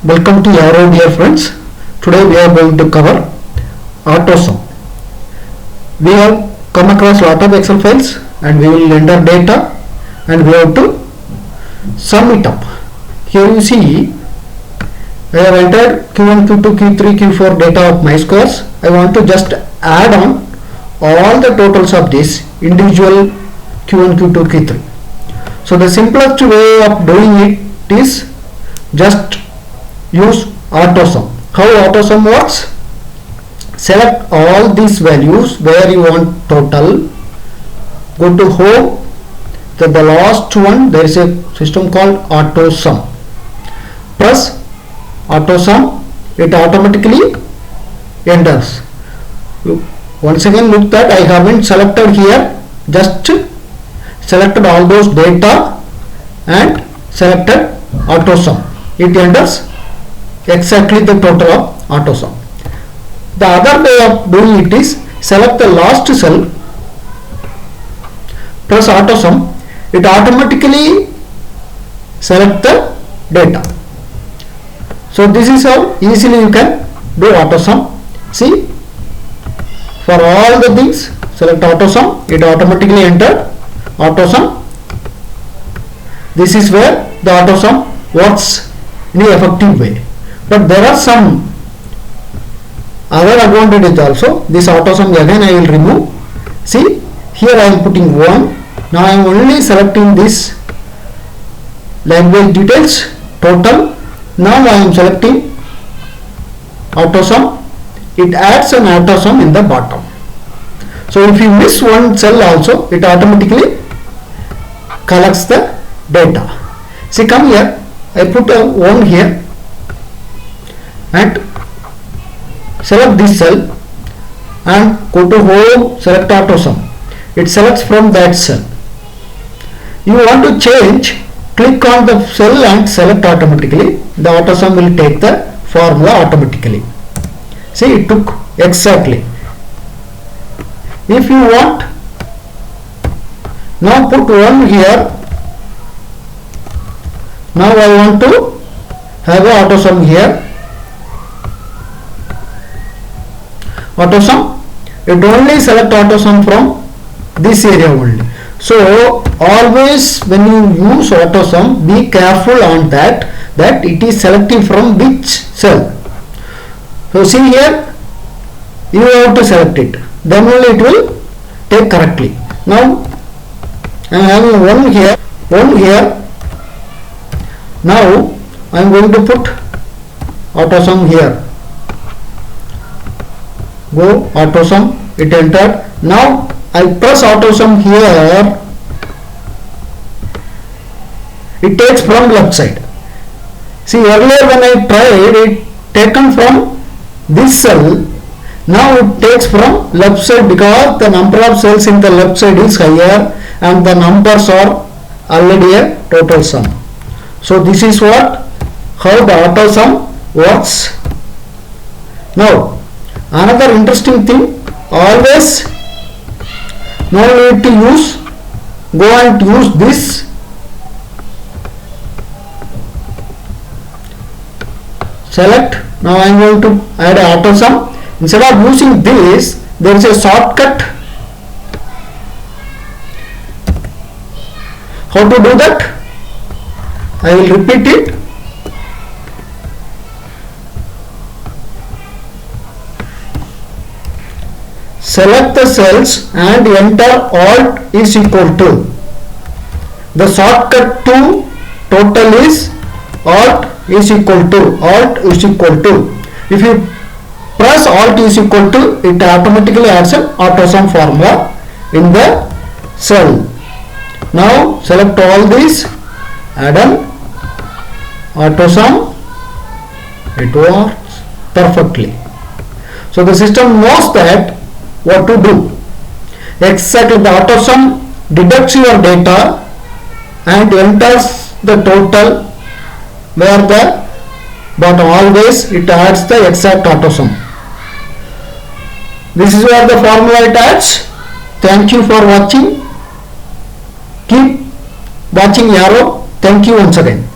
Welcome to Yarrow, dear friends. Today we are going to cover AutoSum. We have come across lot of Excel files and we will enter data and we have to sum it up. Here you see I have entered Q1, Q2, Q3, Q4 data of my squares. I want to just add on all the totals of this individual Q1, Q2, Q3. So the simplest way of doing it is just use AutoSum. How AutoSum works? Select all these values where you want total, go to home, the last one there is a system called AutoSum. Press AutoSum, it automatically enters. Once again look that I haven't selected here, just selected all those data and selected AutoSum. It enters exactly the total of AutoSum. The other way of doing it is select the last cell, press AutoSum, it automatically select the data. So this is how easily you can do AutoSum. See, for all the things select AutoSum, it automatically entered AutoSum. This is where the AutoSum works in an effective way. But there are some other advantages also. This AutoSum again I will remove. See, here I am putting 1. Now I am only selecting this language details total. Now I am selecting AutoSum. It adds an AutoSum in the bottom. So if you miss one cell also, it automatically collects the data. See, come here. I put a 1 here and select this cell and go to home, select AutoSum. It selects from that cell. You want to change, click on the cell and select automatically. The AutoSum will take the formula automatically. See, it took exactly. If you want, now put 1 here. Now I want to have a AutoSum here. AutoSum, it only select AutoSum from this area only. So always when you use AutoSum, be careful on that it is selecting from which cell. So see here, you have to select it, then only it will take correctly. Now I am having 1 here, 1 here. Now I am going to put AutoSum here. Go AutoSum, it entered. Now I press AutoSum here, it takes from left side. See, earlier when I tried, it taken from this cell. Now it takes from left side because the number of cells in the left side is higher and the numbers are already a total sum. So this is how the AutoSum works. Now another interesting thing, always no need to go and use this. Select, now I am going to add AutoSum. Instead of using this, there is a shortcut. How to do that? I will repeat it. Select the cells and enter Alt is equal to. The shortcut to total is Alt is equal to. Alt is equal to. If you press Alt is equal to, it automatically adds an AutoSum formula in the cell. Now select all these, add an AutoSum, it works perfectly. So the system knows that what to do. Exactly, the AutoSum deducts your data and enters the total where the, but always it adds the exact AutoSum. This is where the formula it adds. Thank you for watching. Keep watching Yarrow. Thank you once again.